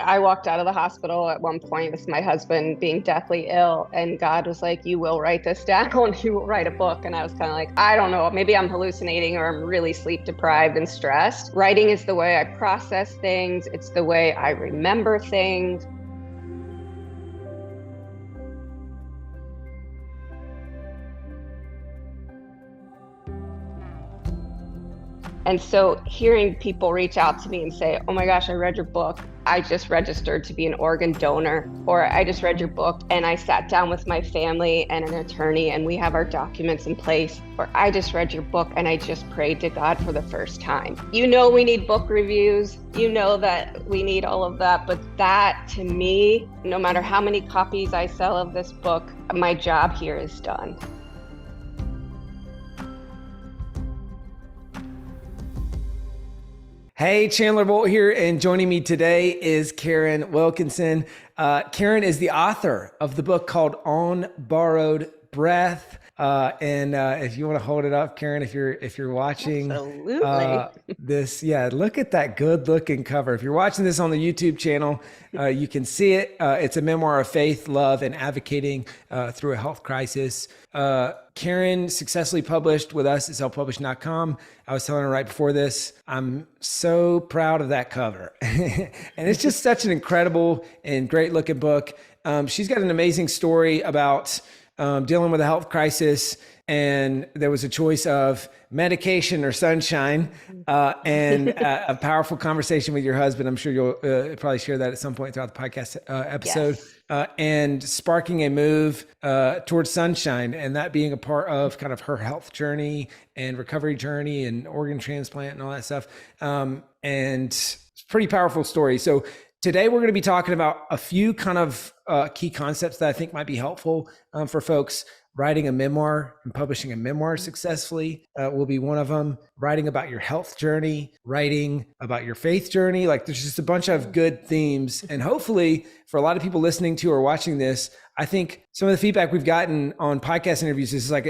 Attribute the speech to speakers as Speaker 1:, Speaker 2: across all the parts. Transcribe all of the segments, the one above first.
Speaker 1: I walked out of the hospital at one point with my husband being deathly ill, and God was like, you will write this down, you will write a book. And I was kind of like, I don't know, maybe I'm hallucinating or I'm really sleep deprived and stressed. Writing is the way I process things, it's the way I remember things. And so hearing people reach out to me and say, oh my gosh, I read your book. I just registered to be an organ donor, or I just read your book and I sat down with my family and an attorney and we have our documents in place, or I just read your book and I just prayed to God for the first time. You know, we need book reviews. You know that we need all of that. But that to me, no matter how many copies I sell of this book, my job here is done.
Speaker 2: Hey, Chandler Bolt here, and joining me today is Karen Wilkinson. Karen is the author of the book called On Borrowed Breath. If you want to hold it up, Karen, if you're watching this, look at that good looking cover. If you're watching this on the YouTube channel, you can see it. It's a memoir of faith, love, and advocating through a health crisis. Karen successfully published with us at selfpublishing.com. I was telling her right before this, I'm so proud of that cover. And it's just such an incredible and great looking book. She's got an amazing story about dealing with a health crisis, and there was a choice of medication or sunshine, and a powerful conversation with your husband. I'm sure you'll probably share that at some point throughout the podcast episode. Yes. And sparking a move towards sunshine, and that being a part of kind of her health journey and recovery journey and organ transplant and all that stuff. And it's a pretty powerful story. So today we're going to be talking about a few kind of key concepts that I think might be helpful for folks. Writing a memoir and publishing a memoir successfully will be one of them. Writing about your health journey, writing about your faith journey. Like, there's just a bunch of good themes. And hopefully for a lot of people listening to or watching this, I think some of the feedback we've gotten on podcast interviews is like,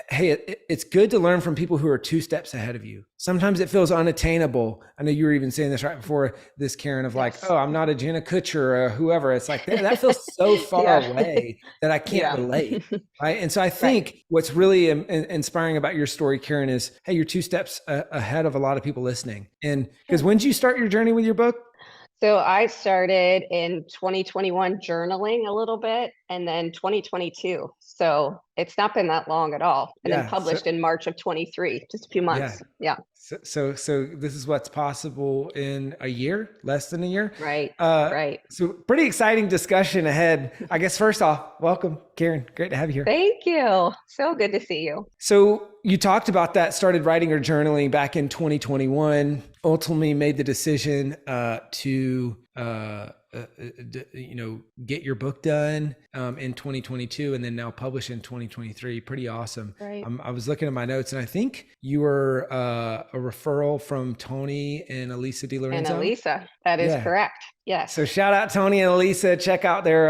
Speaker 2: it's good to learn from people who are 2 steps ahead of you. Sometimes it feels unattainable. I know you were even saying this right before this, Karen, of like, oh, I'm not a Jenna Kutcher or whoever. It's like, that feels so far away that I can't relate. Right. And so I think what's really inspiring about your story, Karen, is, hey, you're 2 steps ahead of a lot of people listening. And because when did you start your journey with your book?
Speaker 1: So I started in 2021 journaling a little bit, and then 2022. So it's not been that long at all. And then published in March of 23, just a few months. Yeah.
Speaker 2: So this is what's possible in a year, less than a year.
Speaker 1: Right. Right.
Speaker 2: So pretty exciting discussion ahead. I guess first off, welcome, Karen. Great to have you here.
Speaker 1: Thank you. So good to see you.
Speaker 2: So you talked about that, started writing or journaling back in 2021, ultimately made the decision to get your book done in 2022, and then now publish in 2023. Pretty awesome.
Speaker 1: Right.
Speaker 2: I was looking at my notes, and I think you were a referral from Tony and Elisa DiLorenzo.
Speaker 1: And Elisa, that is correct. Yes.
Speaker 2: So shout out Tony and Elisa. Check out their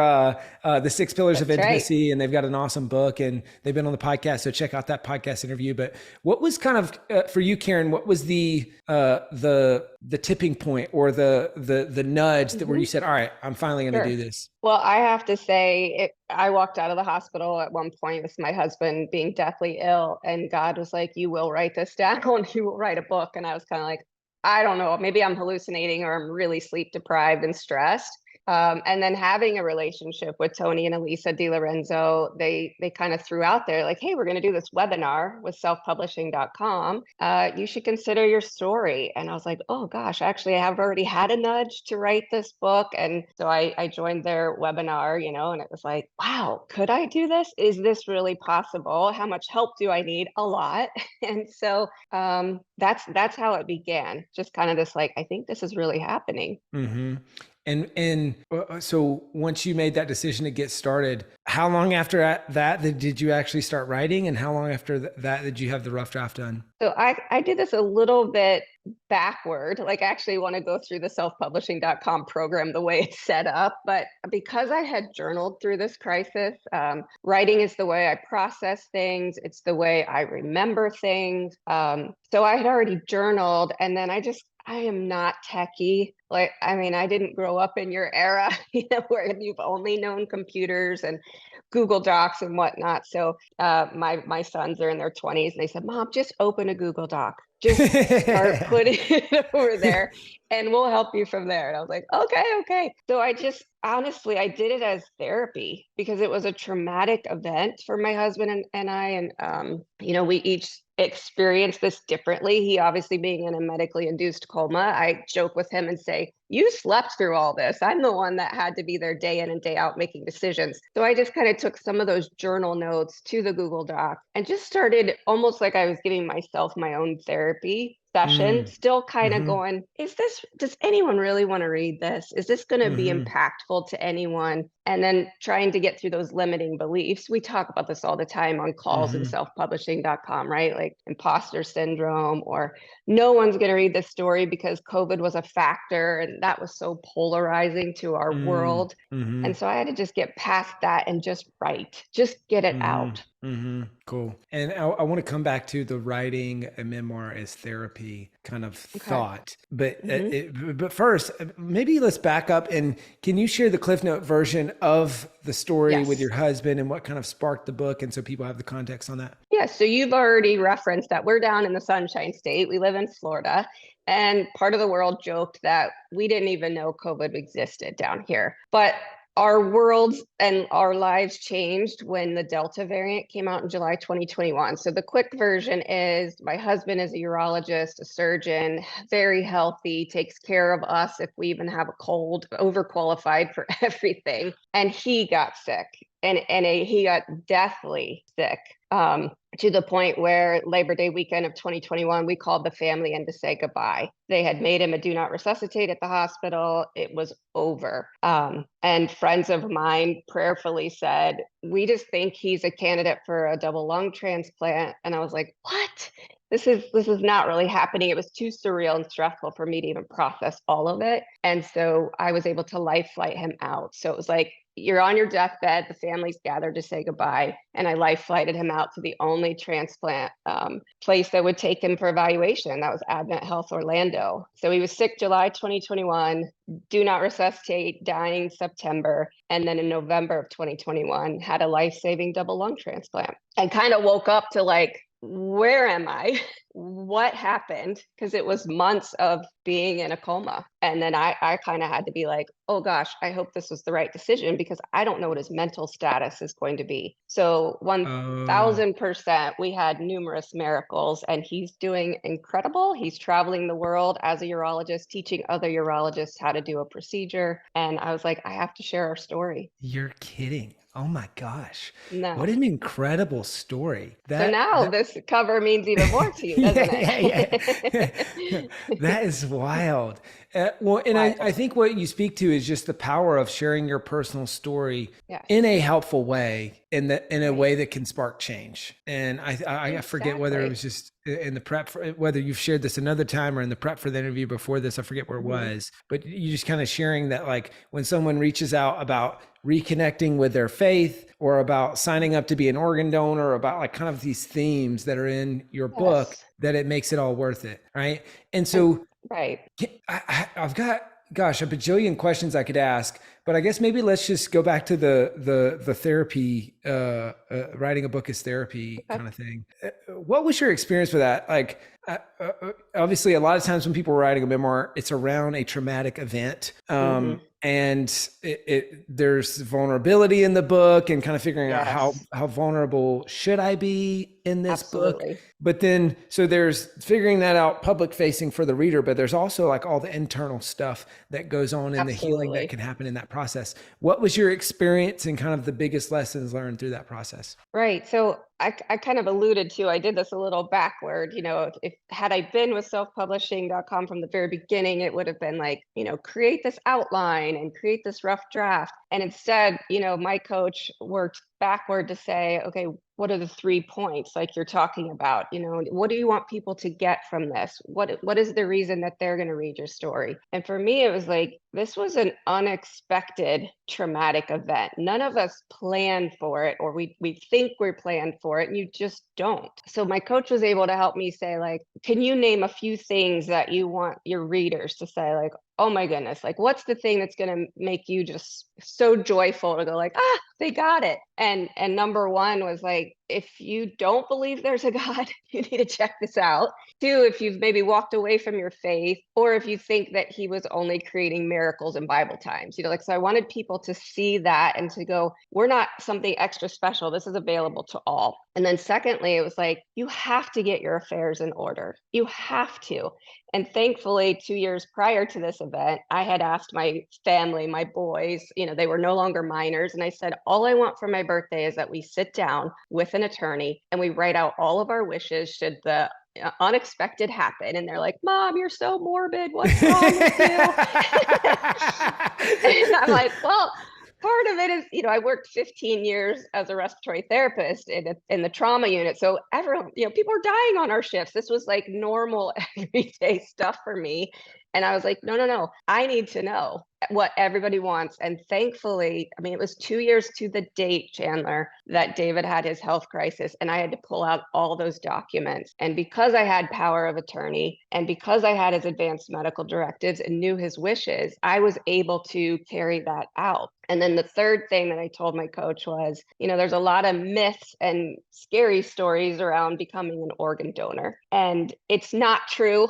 Speaker 2: the 6 Pillars of Intimacy, right. And they've got an awesome book, and they've been on the podcast. So check out that podcast interview. But what was kind of for you, Karen? What was the tipping point or the nudge that where you said, "All right, I'm finally going to do this"?
Speaker 1: Well, I have to say, I walked out of the hospital at one point with my husband being deathly ill, and God was like, "You will write this down, you will write a book." And I was kind of like, I don't know, maybe I'm hallucinating or I'm really sleep deprived and stressed. And then having a relationship with Tony and Elisa DiLorenzo, they kind of threw out there like, hey, we're going to do this webinar with selfpublishing.com. You should consider your story. And I was like, oh gosh, actually, I have already had a nudge to write this book. And so I joined their webinar, and it was like, wow, could I do this? Is this really possible? How much help do I need? A lot. And so that's how it began. Just kind of this like, I think this is really happening.
Speaker 2: Mm-hmm. And so once you made that decision to get started, how long after that did you actually start writing? And how long after that did you have the rough draft done?
Speaker 1: So I did this a little bit backward. Like, I actually want to go through the selfpublishing.com program the way it's set up. But because I had journaled through this crisis, writing is the way I process things. It's the way I remember things. So I had already journaled, and then I just I am not techie. Like, I mean, I didn't grow up in your era, where you've only known computers and Google Docs and whatnot. So my sons are in their 20s and they said, Mom, just open a Google Doc. Just start putting it over there and we'll help you from there. And I was like, okay, okay. So I just honestly I did it as therapy because it was a traumatic event for my husband and I. And we each experienced this differently. He obviously being in a medically induced coma. I joke with him and say, you slept through all this. I'm the one that had to be there day in and day out making decisions. So I just kind of took some of those journal notes to the Google Doc and just started almost like I was giving myself my own therapy session,
Speaker 2: Mm,
Speaker 1: still kind of
Speaker 2: hmm
Speaker 1: going, does anyone really want to read this? Is this going to be
Speaker 2: hmm
Speaker 1: impactful to anyone? And then trying to get through those limiting beliefs. We talk about this all the time on calls and
Speaker 2: hmm
Speaker 1: selfpublishing.com, right? Like imposter syndrome, or no one's going to read this story because COVID was a factor. And that was so polarizing to our
Speaker 2: mm,
Speaker 1: world.
Speaker 2: hmm
Speaker 1: And so I had to just get past that and just write, just get it
Speaker 2: hmm
Speaker 1: out.
Speaker 2: Cool. And I want to come back to the writing a memoir as therapy kind of
Speaker 1: Okay.
Speaker 2: thought. But
Speaker 1: Hmm.
Speaker 2: but first, maybe let's back up and can you share the Cliff Note version of the story with
Speaker 1: Yes.
Speaker 2: your husband and what kind of sparked the book, and so people have the context on that?
Speaker 1: Yeah, so you've already referenced that we're down in the Sunshine State. We live in Florida, and part of the world joked that we didn't even know COVID existed down here. But our worlds and our lives changed when the Delta variant came out in July 2021. So the quick version is my husband is a urologist, a surgeon, very healthy, takes care of us if we even have a cold, overqualified for everything. And he got sick he got deathly sick, to the point where Labor Day weekend of 2021, we called the family in to say goodbye. They had made him a do not resuscitate at the hospital. It was over. And friends of mine prayerfully said, we just think he's a candidate for a double lung transplant. And I was like, what? This is not really happening. It was too surreal and stressful for me to even process all of it. And so I was able to life flight him out. So it was like, you're on your deathbed, the family's gathered to say goodbye. And I life flighted him out to the only transplant place that would take him for evaluation. That was Advent Health Orlando. So he was sick July 2021, do not resuscitate, dying September. And then in November of 2021, had a life-saving double lung transplant and kind of woke up to like, where am I? What happened? Because it was months of being in a coma. And then I kind of had to be like, oh gosh, I hope this was the right decision because I don't know what his mental status is going to be. So
Speaker 2: Oh,
Speaker 1: 1000%, we had numerous miracles and he's doing incredible. He's traveling the world as a urologist, teaching other urologists how to do a procedure. And I was like, I have to share our story.
Speaker 2: you're kidding. Oh my gosh. What
Speaker 1: No.
Speaker 2: an incredible story.
Speaker 1: So now this cover means even more to you, doesn't
Speaker 2: Yeah.
Speaker 1: it?
Speaker 2: That is wild. Well, and I
Speaker 1: Wild.
Speaker 2: think what you speak to is just the power of sharing your personal story
Speaker 1: Yes.
Speaker 2: in a helpful way, in a
Speaker 1: Right.
Speaker 2: way that can spark change. And I forget whether it
Speaker 1: Exactly.
Speaker 2: was just in the prep for whether you've shared this another time or in the prep for the interview before this. I forget where it
Speaker 1: Mhm.
Speaker 2: was, but you just kind of sharing that, like when someone reaches out about reconnecting with their faith or about signing up to be an organ donor, or about like kind of these themes that are in your book,
Speaker 1: Yes.
Speaker 2: that it makes it all worth it, right? And
Speaker 1: And
Speaker 2: so
Speaker 1: right.
Speaker 2: I've got, gosh, a bajillion questions I could ask, but I guess maybe let's just go back to the therapy, writing a book as therapy
Speaker 1: Okay.
Speaker 2: kind of thing. What was your experience with that? Like, obviously, a lot of times when people are writing a memoir, it's around a traumatic event.
Speaker 1: Hmm.
Speaker 2: And there's vulnerability in the book and kind of figuring out
Speaker 1: Yes.
Speaker 2: how vulnerable should I be in this book.
Speaker 1: Absolutely.
Speaker 2: But then, so there's figuring that out public facing for the reader, but there's also like all the internal stuff that goes on in the healing that
Speaker 1: Absolutely.
Speaker 2: can happen in that process. What was your experience and kind of the biggest lessons learned through that process?
Speaker 1: Right. So I kind of alluded to, I did this a little backward, if had I been with selfpublishing.com from the very beginning, it would have been like, create this outline and create this rough draft. And instead, my coach worked backward to say, okay, what are the 3 points like you're talking about? What do you want people to get from this? What is the reason that they're going to read your story? And for me, it was like, this was an unexpected traumatic event. None of us planned for it, or we think we're planned for it, and you just don't. So my coach was able to help me say, like, can you name a few things that you want your readers to say, like, oh my goodness, like, what's the thing that's going to make you just so joyful to go like, they got it. And number one was like, if you don't believe there's a God, you need to check this out. Two, if you've maybe walked away from your faith, or if you think that he was only creating miracles in Bible times, like, so I wanted people to see that and to go, we're not something extra special. This is available to all. And then secondly, it was like, you have to get your affairs in order. You have to. And thankfully, 2 years prior to this event, I had asked my family, my boys, they were no longer minors. And I said, all I want for my birthday is that we sit down with an attorney and we write out all of our wishes should the unexpected happen. And they're like, Mom, you're so morbid. What's wrong with you? And I'm like, well, part of it is, I worked 15 years as a respiratory therapist in the trauma unit. So everyone, people are dying on our shifts. This was like normal everyday stuff for me. And I was like, no, I need to know what everybody wants. And thankfully, I mean, it was 2 years to the date, Chandler, that David had his health crisis. And I had to pull out all those documents. And because I had power of attorney and because I had his advanced medical directives and knew his wishes, I was able to carry that out. And then the third thing that I told my coach was, there's a lot of myths and scary stories around becoming an organ donor. And it's not true.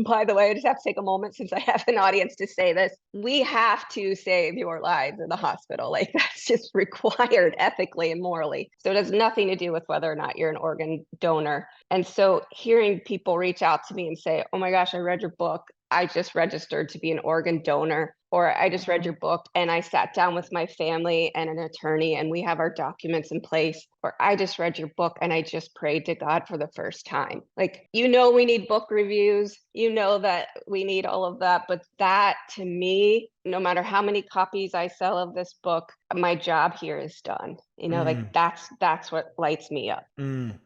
Speaker 1: By the way, I just have to take a moment since I have an audience to say this. We have to save your lives in the hospital. Like, that's just required ethically and morally. So it has nothing to do with whether or not you're an organ donor. And so hearing people reach out to me and say, oh my gosh, I read your book. I just registered to be an organ donor, or I just read your book and I sat down with my family and an attorney and we have our documents in place, or I just read your book and I just prayed to God for the first time. Like, we need book reviews, that we need all of that. But that, to me, no matter how many copies I sell of this book, my job here is done. Like, that's what lights me up.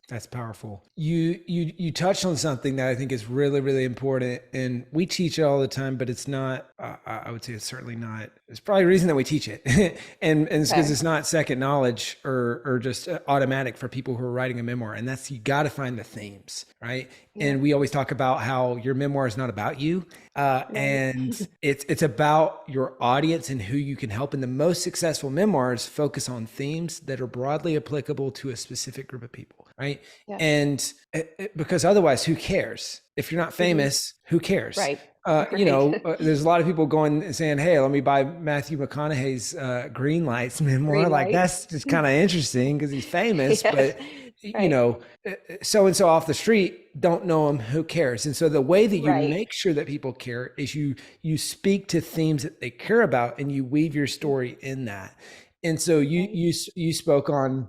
Speaker 2: That's powerful. You touched on something that I think is really, really important, and we teach it all the time, but it's not, I would say it's certainly not, it's probably a reason that we teach it. and it's because it's not second knowledge or just automatic for people who are writing a memoir. And that's, you got to find the themes, right? Yeah. And we always talk about how your memoir is not about you. And it's about your audience and who you can help. And the most successful memoirs focus on themes that are broadly applicable to a specific group of people, right? Yeah. And because otherwise, who cares? If you're not famous, who cares?
Speaker 1: Right.
Speaker 2: There's a lot of people going and saying, hey, let me buy Matthew McConaughey's Green Lights memoir. Green Lights. That's just kind of interesting because he's famous, yes. But so-and-so off the street don't know him, who cares? And so the way that you make sure that people care is you speak to themes that they care about and you weave your story in that. And so you spoke on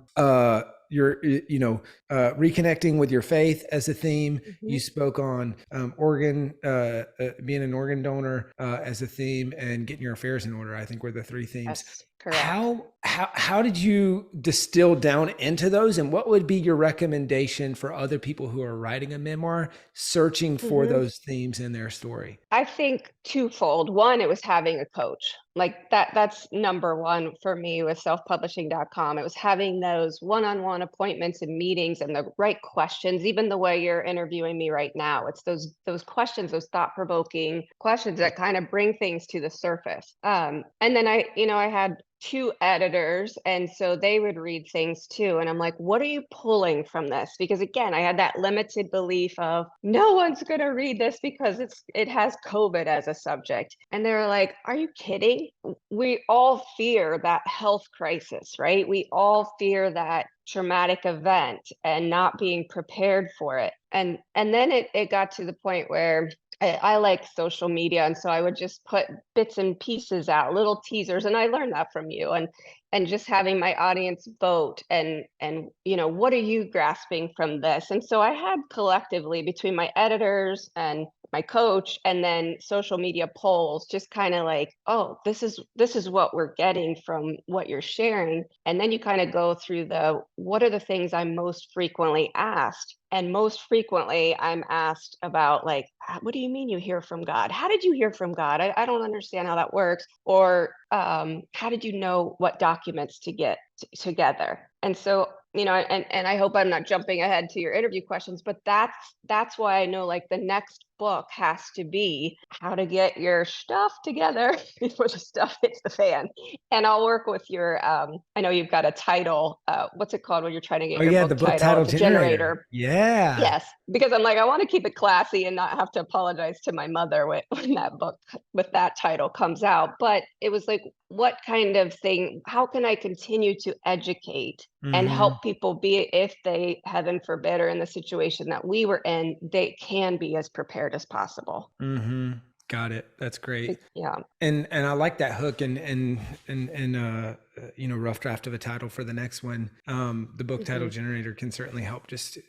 Speaker 2: reconnecting with your faith as a theme. You spoke on being an organ donor as a theme, and getting your affairs in order, I think, were the three themes.
Speaker 1: That's correct.
Speaker 2: How did you distill down into those, and what would be your recommendation for other people who are writing a memoir, searching for those themes in their story?
Speaker 1: I think twofold. One, it was having a coach. Like that's number one for me with selfpublishing.com. It was having those one-on-one appointments and meetings and the right questions, even the way you're interviewing me right now. It's those questions, those thought-provoking questions that kind of bring things to the surface. And then I had 2 editors, and so they would read things too. And I'm like, what are you pulling from this? Because again, I had that limited belief of no one's going to read this because it has COVID as a subject. And they're like, are you kidding? We all fear that health crisis, right? We all fear that traumatic event and not being prepared for it. And then it got to the point where I like social media. And so I would just put bits and pieces out, little teasers. And I learned that from you, and just having my audience vote and what are you grasping from this? And so I had collectively, between my editors and my coach, and then social media polls, just kind of like, oh, this is what we're getting from what you're sharing. And then you kind of go through what are the things I'm most frequently asked? And most frequently I'm asked about, like, what do you mean you hear from God? How did you hear from God? I don't understand how that works. Or how did you know what documents to get together? And so, and I hope I'm not jumping ahead to your interview questions, but that's why I know, like, the next book has to be how to get your stuff together before the stuff hits the fan. And I'll work with your, I know you've got a title, what's it called when you're trying to get
Speaker 2: Oh
Speaker 1: your
Speaker 2: yeah,
Speaker 1: book
Speaker 2: the book
Speaker 1: title?
Speaker 2: title
Speaker 1: It's a
Speaker 2: generator.
Speaker 1: generator.
Speaker 2: Yeah.
Speaker 1: Yes, because I'm like, I want to keep it classy and not have to apologize to my mother when that book with that title comes out. But it was like, what kind of thing, how can I continue to educate and
Speaker 2: Mm-hmm.
Speaker 1: help people be, if they, heaven forbid, are in the situation that we were in, they can be as prepared as possible.
Speaker 2: Mm-hmm. Got it. That's great.
Speaker 1: Yeah.
Speaker 2: And I like that hook and rough draft of a title for the next one. The book title
Speaker 1: Mhm.
Speaker 2: generator can certainly help just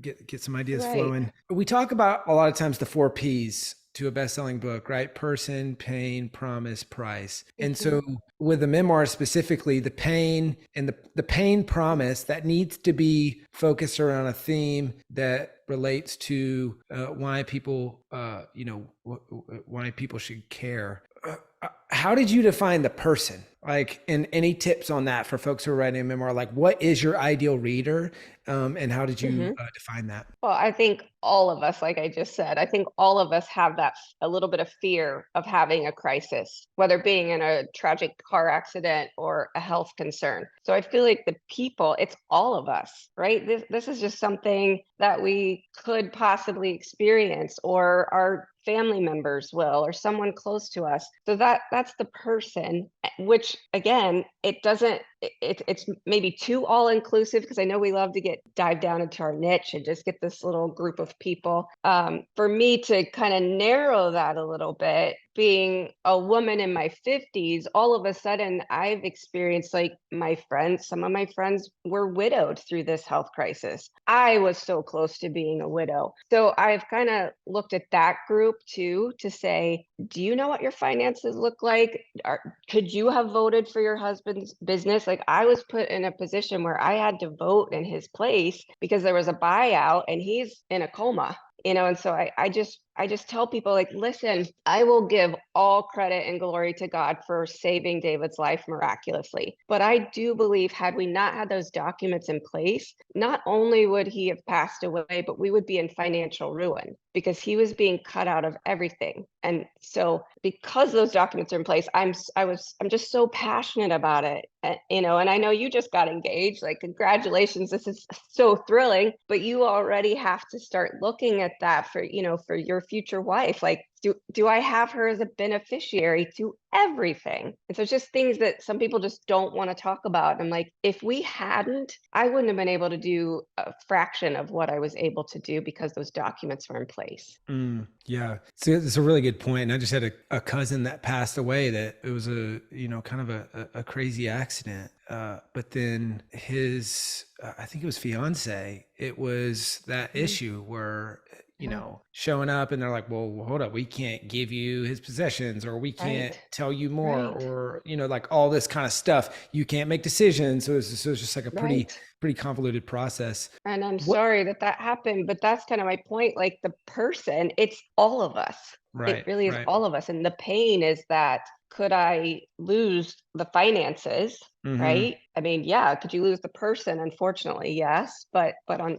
Speaker 2: get some ideas
Speaker 1: Right.
Speaker 2: flowing. We talk about a lot of times the 4 P's to a best-selling book, right? Person, pain, promise, price. And
Speaker 1: Mhm.
Speaker 2: so with the memoir specifically, the pain and the pain promise that needs to be focused around a theme that relates to why people, why people should care. How did you define the person? Like, and any tips on that for folks who are writing a memoir? Like, what is your ideal reader, and how did you
Speaker 1: Mhm.
Speaker 2: define that?
Speaker 1: Well, I think all of us, like I just said, I think all of us have a little bit of fear of having a crisis, whether being in a tragic car accident or a health concern. So I feel like it's all of us, right? This is just something that we could possibly experience, or our family members will, or someone close to us. So that's the person, which again, it's maybe too all inclusive, because I know we love to dive down into our niche and just get this little group of people. For me to kind of narrow that a little bit, being a woman in my 50s, all of a sudden I've experienced, like, some of my friends were widowed through this health crisis. I was so close to being a widow. So I've kind of looked at that group too, to say, do you know what your finances look like? Could you have voted for your husband's business? Like, I was put in a position where I had to vote in his place because there was a buyout and he's in a coma. And so I just tell people, like, listen, I will give all credit and glory to God for saving David's life miraculously. But I do believe, had we not had those documents in place, not only would he have passed away, but we would be in financial ruin, because he was being cut out of everything. And so because those documents are in place, I'm just so passionate about it. And I know you just got engaged, like, congratulations. This is so thrilling, but you already have to start looking at that for your future wife. Like, do I have her as a beneficiary to everything? And so it's just things that some people just don't want to talk about. I'm like, if we hadn't, I wouldn't have been able to do a fraction of what I was able to do because those documents were in place.
Speaker 2: Yeah. So it's a really good point. And I just had a cousin that passed away, that it was kind of a crazy accident. But then his, I think it was fiance, it was that issue where,
Speaker 1: Yeah.
Speaker 2: showing up and they're like, well, hold up, we can't give you his possessions, or we can't
Speaker 1: Right.
Speaker 2: tell you more,
Speaker 1: Right.
Speaker 2: or, like all this kind of stuff. You can't make decisions. So it's just like a pretty,
Speaker 1: Right.
Speaker 2: pretty convoluted process.
Speaker 1: And I'm
Speaker 2: What?
Speaker 1: sorry that happened, but that's kind of my point. Like, the person, it's all of us. It
Speaker 2: Right.
Speaker 1: really is
Speaker 2: Right.
Speaker 1: all of us. And the pain is that, could I lose the finances?
Speaker 2: Mm-hmm.
Speaker 1: Right? I mean, yeah, could you lose the person? Unfortunately, yes. But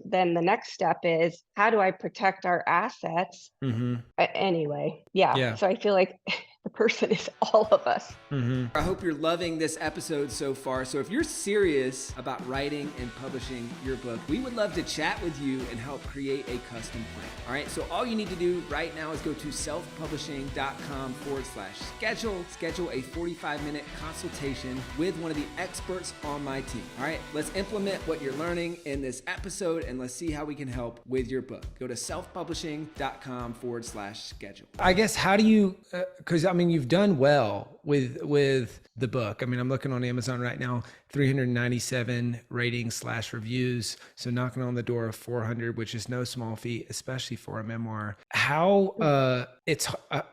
Speaker 1: then the next step is, how do I protect our assets?
Speaker 2: Mm-hmm.
Speaker 1: Anyway, yeah.
Speaker 2: Yeah.
Speaker 1: So I feel like the person is all of us.
Speaker 2: I hope you're loving this episode so far. So if you're serious about writing and publishing your book, we would love to chat with you and help create a custom plan. All right. So all you need to do right now is go to selfpublishing.com/schedule. Schedule a 45-minute consultation with one of the experts on my team. All right. Let's implement what you're learning in this episode, and let's see how we can help with your book. Go to selfpublishing.com/schedule. I guess, how do you, because I mean, you've done well with the book. I mean, I'm looking on Amazon right now, 397 ratings/reviews. So knocking on the door of 400, which is no small feat, especially for a memoir. How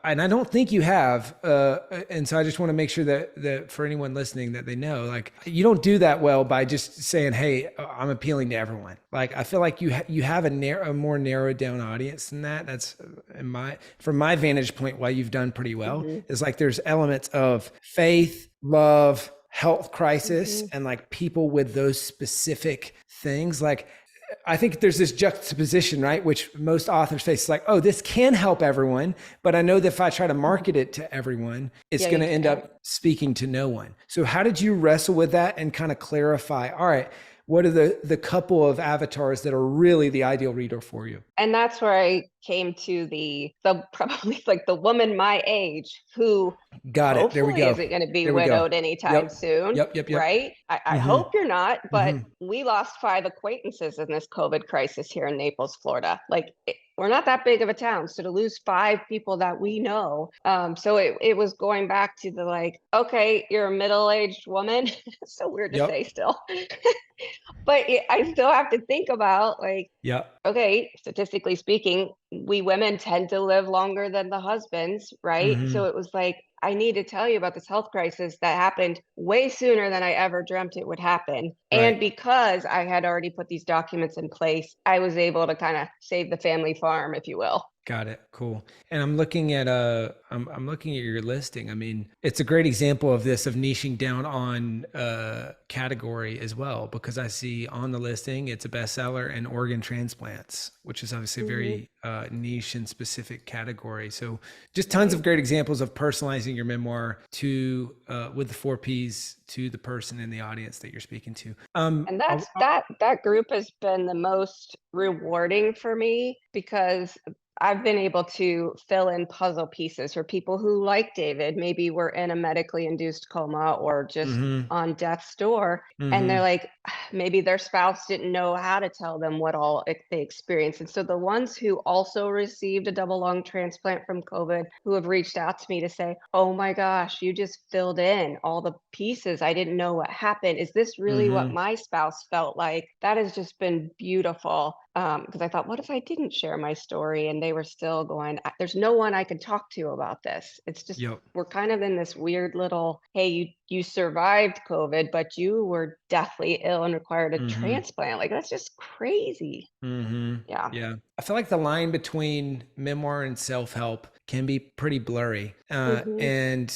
Speaker 2: and I don't think you have, and so I just want to make sure that for anyone listening that they know, like, you don't do that well by just saying, "Hey, I'm appealing to everyone." Like, I feel like you have a more narrowed down audience than that. That's from my vantage point, why you've done pretty well is like there's elements of faith, love, health crisis, and like people with those specific things. Like, I think there's this juxtaposition, right? Which most authors face. It's like, oh, this can help everyone, but I know that if I try to market it to everyone, it's going to end up speaking to no one. So how did you wrestle with that and kind of clarify, all right, what are the couple of avatars that are really the ideal reader for you?
Speaker 1: And that's where I came to the probably like the woman my age who
Speaker 2: Got it. There we
Speaker 1: hopefully
Speaker 2: go.
Speaker 1: isn't going to be
Speaker 2: There we go.
Speaker 1: widowed anytime soon.
Speaker 2: Yep.
Speaker 1: Right? I
Speaker 2: Mm-hmm.
Speaker 1: hope you're not, but
Speaker 2: Mm-hmm.
Speaker 1: we lost 5 acquaintances in this COVID crisis here in Naples, Florida. Like, we're not that big of a town. So to lose 5 people that we know. So it was going back to the like, okay, you're a middle-aged woman. So weird to say
Speaker 2: Yep.
Speaker 1: still. But I still have to think about like,
Speaker 2: Yep.
Speaker 1: okay, statistically speaking, we women tend to live longer than the husbands, right?
Speaker 2: Mm-hmm.
Speaker 1: So it was like, I need to tell you about this health crisis that happened way sooner than I ever dreamt it would happen.
Speaker 2: Right.
Speaker 1: And because I had already put these documents in place, I was able to kind of save the family farm, if you will.
Speaker 2: Got it. Cool. And I'm looking at I'm looking at your listing. I mean, it's a great example of this, of niching down on category as well, because I see on the listing it's a bestseller and organ transplants, which is obviously a very niche and specific category. So just tons of great examples of personalizing your memoir to with the 4 Ps to the person in the audience that you're speaking to.
Speaker 1: And that group has been the most rewarding for me because I've been able to fill in puzzle pieces for people who, like David, maybe were in a medically induced coma or just
Speaker 2: Mm-hmm.
Speaker 1: on death's door. And they're
Speaker 2: Mm-hmm.
Speaker 1: like, maybe their spouse didn't know how to tell them what all they experienced. And so the ones who also received a double lung transplant from COVID, who have reached out to me to say, oh my gosh, you just filled in all the pieces. I didn't know what happened. Is this really what
Speaker 2: Mm-hmm.
Speaker 1: my spouse felt like? That has just been beautiful. Because I thought, what if I didn't share my story and they were still going, there's no one I could talk to about this. It's just,
Speaker 2: Yep.
Speaker 1: we're kind of in this weird little, hey, you survived COVID, but you were deathly ill and required a
Speaker 2: Mm-hmm.
Speaker 1: transplant. Like, that's just crazy.
Speaker 2: Mm-hmm.
Speaker 1: Yeah.
Speaker 2: Yeah. I feel like the line between memoir and self-help can be pretty blurry.
Speaker 1: Hmm.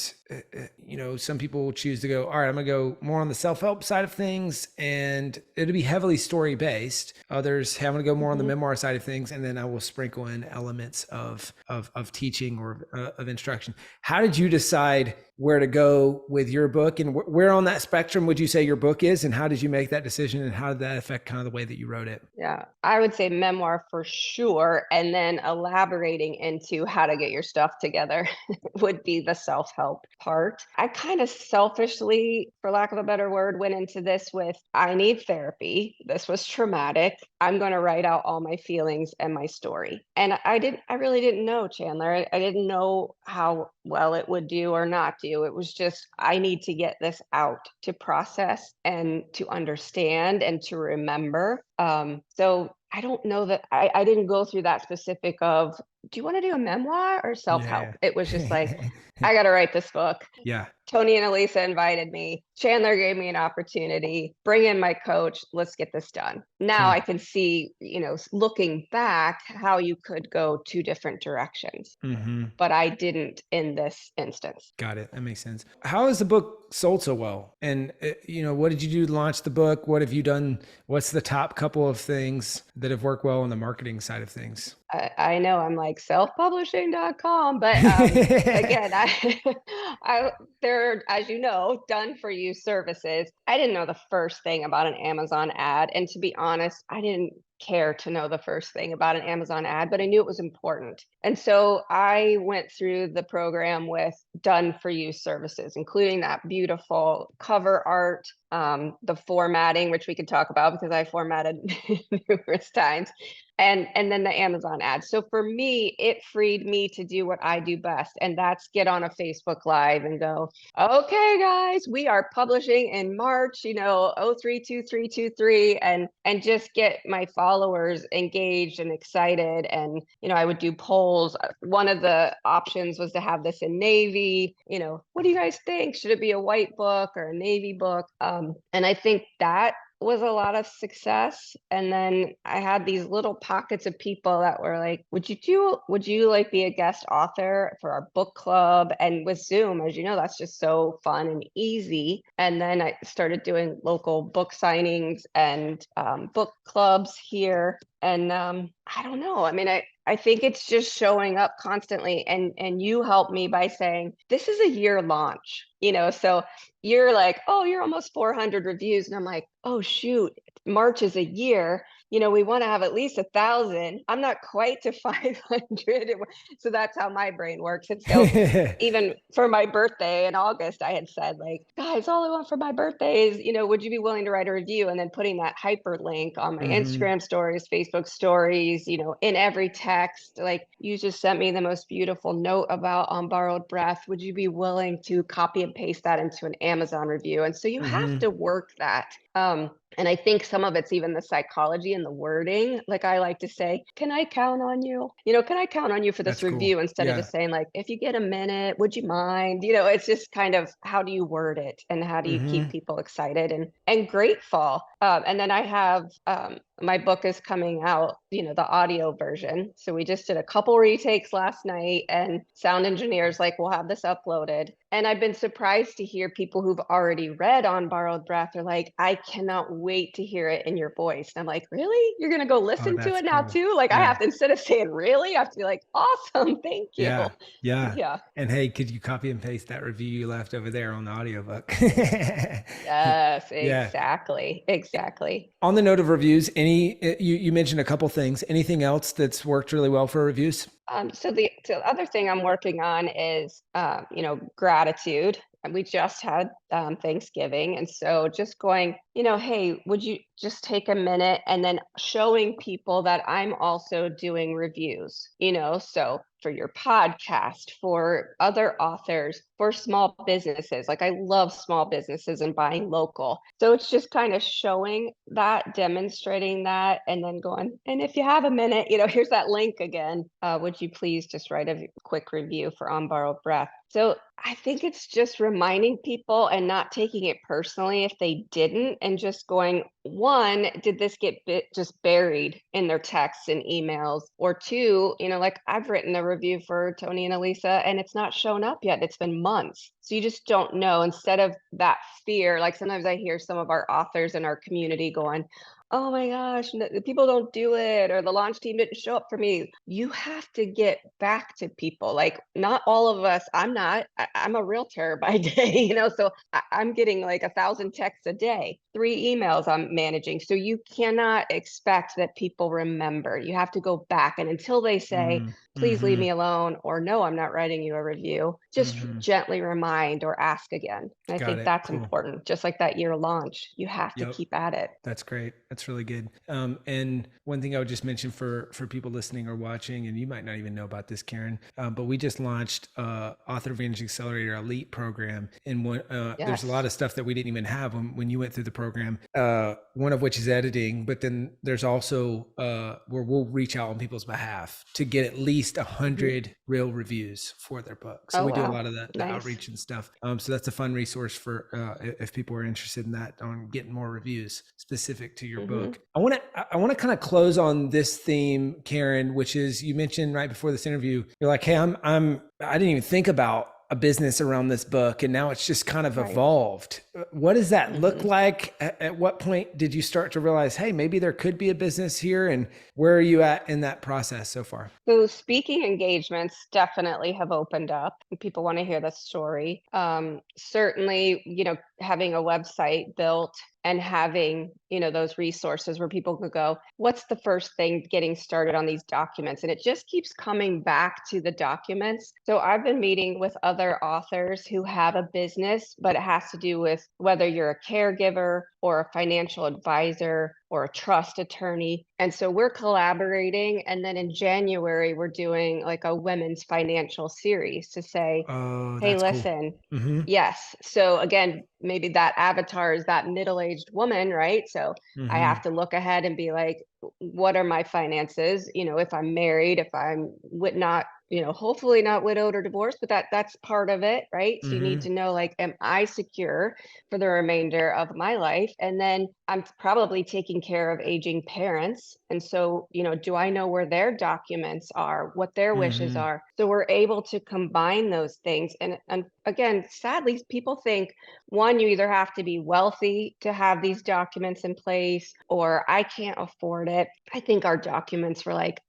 Speaker 2: Some people will choose to go, all right, I'm going to go more on the self-help side of things, and it'll be heavily story-based. Others have to go more on the
Speaker 1: Hmm.
Speaker 2: memoir side of things, and then I will sprinkle in elements of teaching or of instruction. How did you decide where to go with your book, and where on that spectrum would you say your book is, and how did you make that decision, and how did that affect kind of the way that you wrote it?
Speaker 1: Yeah, I would say memoir for sure. And then elaborating into how to get your stuff together would be the self help part. I kind of selfishly, for lack of a better word, went into this with I need therapy. This was traumatic. I'm going to write out all my feelings and my story. And I really didn't know, Chandler. I didn't know how well it would do or not do. It was just, I need to get this out to process and to understand and to remember. So I don't know that I didn't go through that specific of, do you want to do a memoir or self-help?
Speaker 2: Yeah.
Speaker 1: It was just like, I got to write this book.
Speaker 2: Yeah.
Speaker 1: Tony and Elisa invited me. Chandler gave me an opportunity. Bring in my coach. Let's get this done. Now
Speaker 2: Cool.
Speaker 1: I can see, looking back, how you could go 2 different directions.
Speaker 2: Mm-hmm.
Speaker 1: But I didn't in this instance.
Speaker 2: Got it. That makes sense. How has the book sold so well? And, what did you do to launch the book? What have you done? What's the top couple of things that have worked well on the marketing side of things?
Speaker 1: I know I'm like selfpublishing.com, but again, they're, as you know, done for you services. I didn't know the first thing about an Amazon ad. And to be honest, I didn't care to know the first thing about an Amazon ad, but I knew it was important. And so I went through the program with done for you services, including that beautiful cover art, the formatting, which we could talk about because I formatted numerous times. and then the Amazon ads. So for me, it freed me to do what I do best, and that's get on a Facebook Live and go, okay, guys, we are publishing in March, 032323, and just get my followers engaged and excited. And I would do polls. One of the options was to have this in navy. What do you guys think? Should it be a white book or a navy book? And I think that was a lot of success. And then I had these little pockets of people that were like, would you like be a guest author for our book club? And with Zoom, as you know, that's just so fun and easy. And then I started doing local book signings and book clubs here. And I don't know. I mean, I think it's just showing up constantly. And you helped me by saying, this is a year launch, so you're like, oh, you're almost 400 reviews. And I'm like, oh, shoot, March is a year. We want to have at least 1,000. I'm not quite to 500. So that's how my brain works. And so even for my birthday in August, I had said, like, guys, all I want for my birthday is, would you be willing to write a review? And then putting that hyperlink on my Instagram stories, Facebook stories, in every text. Like, you just sent me the most beautiful note about On Borrowed Breath. Would you be willing to copy and paste that into an Amazon review? And so you have to work that. And I think some of it's even the psychology and the wording. Like, I like to say, can I count on you? Can I count on you for this
Speaker 2: That's
Speaker 1: review?
Speaker 2: cool.
Speaker 1: Instead of
Speaker 2: Yeah.
Speaker 1: just saying, like, if you get a minute, would you mind? It's just kind of, how do you word it and how do you keep people excited and grateful? And then I have my book is coming out, the audio version. So we just did a couple retakes last night, and sound engineers like, we'll have this uploaded. And I've been surprised to hear people who've already read On Borrowed Breath are like, I cannot wait to hear it in your voice. And I'm like, really? You're going to go
Speaker 2: Oh,
Speaker 1: listen to
Speaker 2: that's
Speaker 1: it now
Speaker 2: cool.
Speaker 1: too? Like, I
Speaker 2: Yeah.
Speaker 1: have to, instead of saying really, I have to be like, awesome. Thank you.
Speaker 2: Yeah. Yeah.
Speaker 1: Yeah.
Speaker 2: And hey, could you copy and paste that review you left over there on the audiobook?
Speaker 1: Yes,
Speaker 2: Yeah.
Speaker 1: exactly.
Speaker 2: On the note of reviews, you mentioned a couple things. Anything else that's worked really well for reviews?
Speaker 1: So the other thing I'm working on is, gratitude. And we just had Thanksgiving. And so just going, hey, would you just take a minute, and then showing people that I'm also doing reviews, so for your podcast, for other authors, for small businesses. Like, I love small businesses and buying local. So it's just kind of showing that, demonstrating that, and then going, and if you have a minute, here's that link again. Would you please just write a quick review for On Borrowed Breath? So I think it's just reminding people and not taking it personally if they didn't, and just going, one, did this get just buried in their texts and emails? Or two, like, I've written a review for Tony and Elisa and it's not shown up yet. It's been months. So you just don't know. Instead of that fear, like, sometimes I hear some of our authors in our community going, oh my gosh, the people don't do it, or the launch team didn't show up for me. You have to get back to people. Like, not all of us, I'm a realtor by day, so I'm getting like 1,000 texts a day, 3 emails I'm managing. So you cannot expect that people remember. You have to go back. And until they say, please leave me alone, or no, I'm not writing you a review, just gently remind or ask again. And I
Speaker 2: Got
Speaker 1: think
Speaker 2: it.
Speaker 1: that's
Speaker 2: Cool.
Speaker 1: important. Just like that year launch, you have to
Speaker 2: Yep.
Speaker 1: keep at it.
Speaker 2: That's great. That's really good. And one thing I would just mention for people listening or watching, and you might not even know about this, Karen, but we just launched Author Advantage Accelerator Elite program. And there's a lot of stuff that we didn't even have when you went through the program, one of which is editing. But then there's also where we'll reach out on people's behalf to get at least 100 real reviews for their book. So we do a lot of the outreach and stuff. So that's a fun resource for if people are interested in that, on getting more reviews specific to your book. I want to kind of close on this theme, Karen, which is, you mentioned right before this interview, you're like, hey, I didn't even think about a business around this book, and now it's just kind of evolved. What does that look like? At what point did you start to realize, hey, maybe there could be a business here? And where are you at in that process so far?
Speaker 1: So speaking engagements definitely have opened up. People want to hear the story. Certainly, having a website built and having, those resources where people could go, what's the first thing getting started on these documents? And it just keeps coming back to the documents. So I've been meeting with other authors who have a business, but it has to do with whether you're a caregiver or a financial advisor or a trust attorney. And so we're collaborating. And then in January, we're doing like a women's financial series to say,
Speaker 2: Oh,
Speaker 1: hey,
Speaker 2: that's cool.
Speaker 1: listen,
Speaker 2: Mm-hmm.
Speaker 1: yes. So again, maybe that avatar is that middle-aged woman, right? So I
Speaker 2: Mm-hmm.
Speaker 1: have to look ahead and be like, what are my finances? If I'm married, if I'm not, hopefully not widowed or divorced, but that's part of it, right? So you need
Speaker 2: Mm-hmm.
Speaker 1: to know, like, am I secure for the remainder of my life? And then I'm probably taking care of aging parents. And so, do I know where their documents are, what their wishes
Speaker 2: Mm-hmm.
Speaker 1: are? So we're able to combine those things. And again, sadly, people think one, you either have to be wealthy to have these documents in place, or I can't afford it. I think our documents were like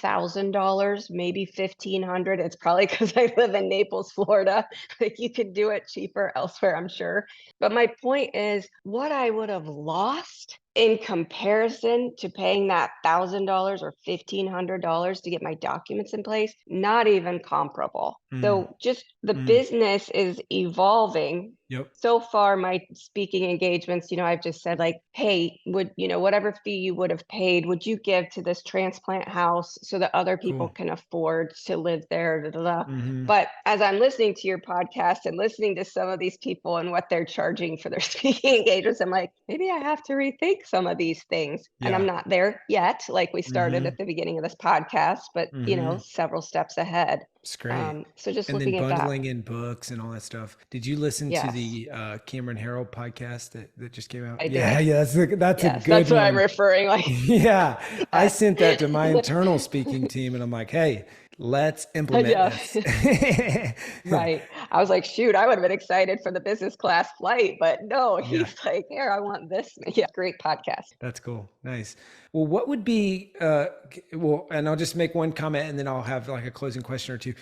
Speaker 1: $1,000, maybe 1,500. It's probably because I live in Naples, Florida. Like you could do it cheaper elsewhere, I'm sure. But my point is, what I would have lost in comparison to paying that $1,000 or $1,500 to get my documents in place, not even comparable.
Speaker 2: Mm-hmm.
Speaker 1: So just the business is evolving.
Speaker 2: Yep.
Speaker 1: So far, my speaking engagements, I've just said like, hey, whatever fee you would have paid, would you give to this transplant house so that other people
Speaker 2: Cool.
Speaker 1: can afford to live there? Da, da, da.
Speaker 2: Mm-hmm.
Speaker 1: But as I'm listening to your podcast and listening to some of these people and what they're charging for their speaking engagements, I'm like, maybe I have to rethink some of these things. And I'm
Speaker 2: Yeah.
Speaker 1: not there yet, like we started
Speaker 2: Mm-hmm.
Speaker 1: at the beginning of this podcast, but
Speaker 2: Mm-hmm.
Speaker 1: several steps ahead.
Speaker 2: It's great.
Speaker 1: So just
Speaker 2: And then
Speaker 1: looking at that.
Speaker 2: bundling in books and all that stuff. Did you listen to
Speaker 1: Yes,
Speaker 2: the Cameron Harold podcast that just came out?
Speaker 1: I
Speaker 2: Yeah,
Speaker 1: did.
Speaker 2: yeah, that's a
Speaker 1: Yes, that's
Speaker 2: good
Speaker 1: what I'm
Speaker 2: one.
Speaker 1: referring. Like,
Speaker 2: Yeah, I
Speaker 1: yes.
Speaker 2: sent that to my internal speaking team, and I'm like, "Hey, let's implement
Speaker 1: Yeah.
Speaker 2: this."
Speaker 1: Right. I was like, shoot, I would have been excited for the business class flight, but no,
Speaker 2: Yeah.
Speaker 1: he's like, here, I want this. Yeah, great podcast.
Speaker 2: That's cool. Nice. Well, what would be well, and I'll just make one comment and then I'll have like a closing question or two.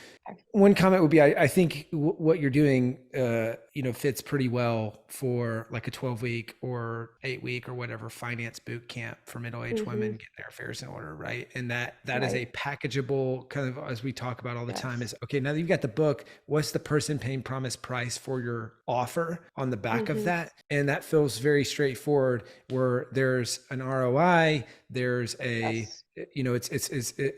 Speaker 2: One comment would be, I think what you're doing, fits pretty well for like a 12-week or 8-week or whatever finance boot camp for middle-aged women
Speaker 1: Hmm.
Speaker 2: getting their affairs in order, right? And that is a
Speaker 1: Right.
Speaker 2: packageable kind of, as we talk about all the time,
Speaker 1: Yes.
Speaker 2: is okay. Now that you've got the book, what's the person paying promise price for your offer on the back of
Speaker 1: Hmm.
Speaker 2: that? And that feels very straightforward, where there's an ROI, there's a
Speaker 1: Yes.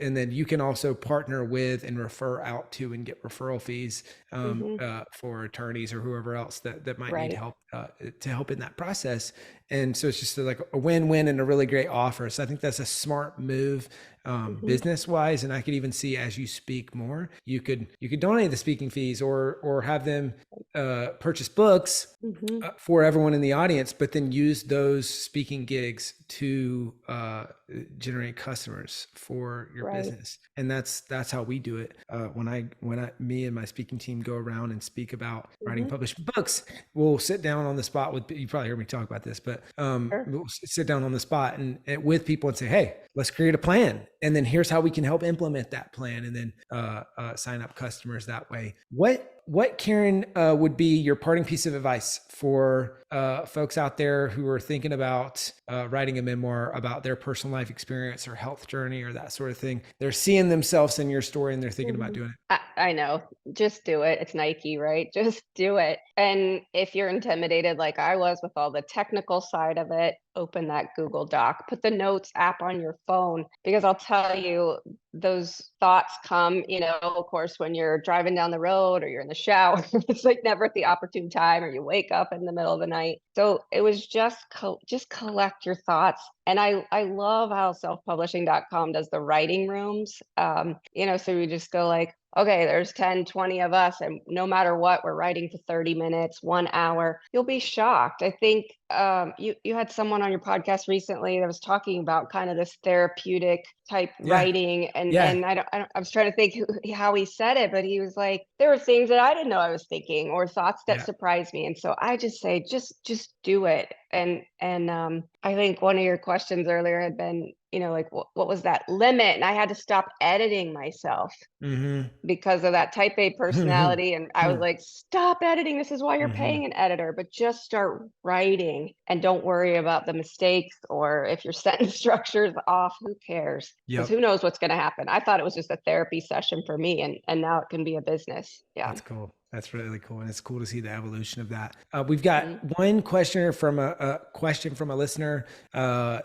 Speaker 2: and then you can also partner with and refer out to and get referral fees
Speaker 1: Hmm.
Speaker 2: for attorneys or whoever else that might need
Speaker 1: Right.
Speaker 2: help to help in that process. And so it's just like a win-win and a really great offer. So I think that's a smart move
Speaker 1: Hmm.
Speaker 2: business wise. And I could even see, as you speak more, you could donate the speaking fees or have them purchase books
Speaker 1: Hmm.
Speaker 2: for everyone in the audience, but then use those speaking gigs to generate customers for your
Speaker 1: Right.
Speaker 2: business. And that's how we do it. Me and my speaking team go around and speak about writing
Speaker 1: Hmm.
Speaker 2: published books, we'll sit down on the spot with, you probably heard me talk about this, but
Speaker 1: Sure.
Speaker 2: we'll sit down on the spot and with people and say, hey, let's create a plan. And then here's how we can help implement that plan, and then sign up customers that way. What Karen, would be your parting piece of advice for folks out there who are thinking about writing a memoir about their personal life experience or health journey or that sort of thing? They're seeing themselves in your story and they're thinking about
Speaker 1: Mhm.
Speaker 2: doing it.
Speaker 1: I know. Just do it. It's Nike, right? Just do it. And if you're intimidated like I was with all the technical side of it, open that Google Doc, put the notes app on your phone, because I'll tell you, those thoughts come, of course, when you're driving down the road or you're in the shower. It's like never at the opportune time, or you wake up in the middle of the night. So it was just collect your thoughts. And I love how selfpublishing.com does the writing rooms. So we just go like, okay, there's 10, 20 of us, and no matter what, we're writing for 30 minutes, 1 hour. You'll be shocked. I think you had someone on your podcast recently that was talking about kind of this therapeutic type
Speaker 2: Yeah.
Speaker 1: writing,
Speaker 2: Yeah.
Speaker 1: and I was trying to think how he said it, but he was like, there were things that I didn't know I was thinking, or thoughts that
Speaker 2: Yeah.
Speaker 1: surprised me. And so I just say, just do it. And I think one of your questions earlier had been, like what was that limit? And I had to stop editing myself
Speaker 2: Mm-hmm.
Speaker 1: because of that type A personality. And I was like, stop editing. This is why you're
Speaker 2: Mm-hmm.
Speaker 1: paying an editor, but just start writing and don't worry about the mistakes, or if your sentence structure is off, who cares? Because
Speaker 2: Yep.
Speaker 1: who knows what's going to happen? I thought it was just a therapy session for me, and now it can be a business. Yeah.
Speaker 2: That's cool. That's really cool. And it's cool to see the evolution of that. We've got one questioner from a question from a listener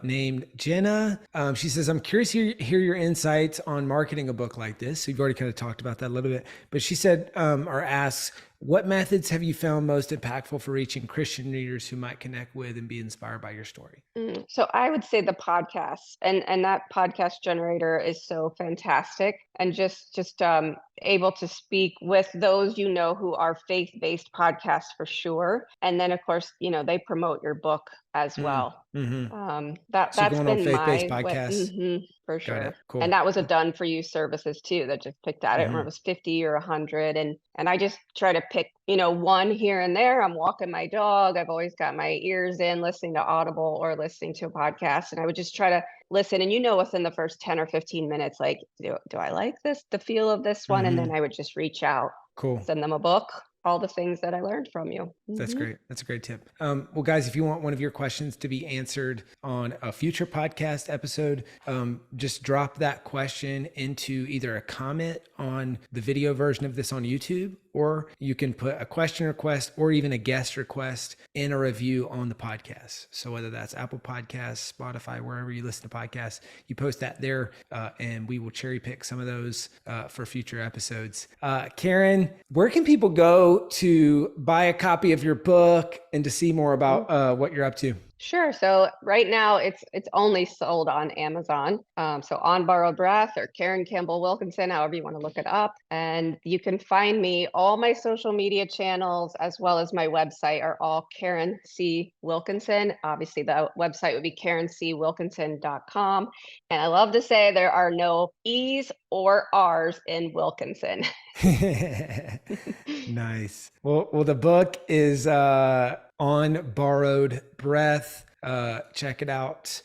Speaker 2: named Jenna. She says, I'm curious to hear your insights on marketing a book like this. So you've already kind of talked about that a little bit, but she said, or asks, what methods have you found most impactful for reaching Christian readers who might connect with and be inspired by your story?
Speaker 1: So I would say the podcast, and that podcast generator is so fantastic, and just able to speak with those who are faith-based podcasts for sure, and then of course they promote your book as well.
Speaker 2: So
Speaker 1: That's
Speaker 2: going on
Speaker 1: been
Speaker 2: faith-based
Speaker 1: my way.
Speaker 2: podcasts.
Speaker 1: For
Speaker 2: Got
Speaker 1: sure.
Speaker 2: it. Cool.
Speaker 1: And that was a done for you services too that just picked out. I don't remember if it was 50 or 100. And I just try to pick, one here and there. I'm walking my dog. I've always got my ears in listening to Audible or listening to a podcast. And I would just try to listen. And within the first 10 or 15 minutes, like, do I like this, the feel of this one? And then I would just reach out,
Speaker 2: Cool.
Speaker 1: send them a book, all the things that I learned from you.
Speaker 2: That's great. That's a great tip. Well, guys, if you want one of your questions to be answered on a future podcast episode, just drop that question into either a comment on the video version of this on YouTube, or you can put a question request or even a guest request in a review on the podcast. So whether that's Apple Podcasts, Spotify, wherever you listen to podcasts, you post that there, and we will cherry pick some of those for future episodes. Karen, where can people go to buy a copy of your book and to see more about what you're up to?
Speaker 1: Sure. So right now it's only sold on Amazon. So On Borrowed Breath or Karen Campbell Wilkinson, however you want to look it up. And you can find me, all my social media channels, as well as my website are all Karen C. Wilkinson. Obviously the website would be karencwilkinson.com. And I love to say there are no E's or R's in Wilkinson.
Speaker 2: Nice. Well, the book is On Borrowed Breath. Check it out.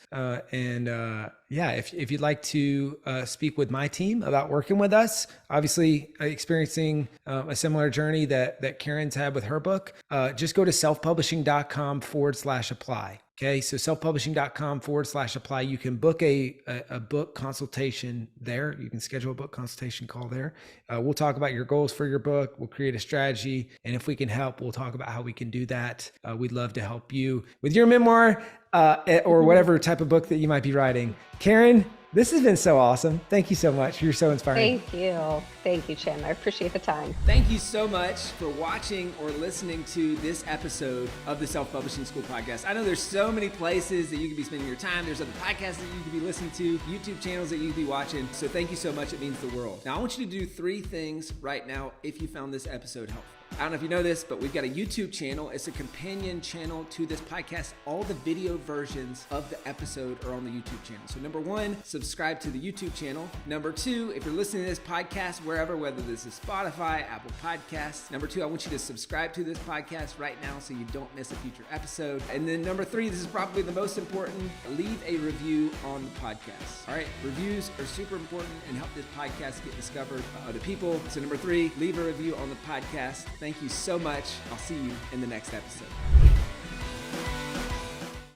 Speaker 2: If you'd like to speak with my team about working with us, obviously experiencing a similar journey that Karen's had with her book, just go to selfpublishing.com/apply. Okay, so selfpublishing.com/apply. You can book a book consultation there. You can schedule a book consultation call there. We'll talk about your goals for your book. We'll create a strategy. And if we can help, we'll talk about how we can do that. We'd love to help you with your memoir or whatever type of book that you might be writing. Karen, this has been so awesome. Thank you so much. You're so inspiring.
Speaker 1: Thank you. Thank you, Chan. I appreciate the time.
Speaker 2: Thank you so much for watching or listening to this episode of the Self-Publishing School podcast. I know there's so many places that you could be spending your time. There's other podcasts that you could be listening to, YouTube channels that you could be watching. So thank you so much. It means the world. Now, I want you to do 3 things right now if you found this episode helpful. I don't know if you know this, but we've got a YouTube channel. It's a companion channel to this podcast. All the video versions of the episode are on the YouTube channel. So number 1, subscribe to the YouTube channel. Number 2, if you're listening to this podcast wherever, whether this is Spotify, Apple Podcasts. Number 2, I want you to subscribe to this podcast right now so you don't miss a future episode. And then number 3, this is probably the most important, leave a review on the podcast. All right, reviews are super important and help this podcast get discovered by other people. So number 3, leave a review on the podcast. Thank you so much. I'll see you in the next episode.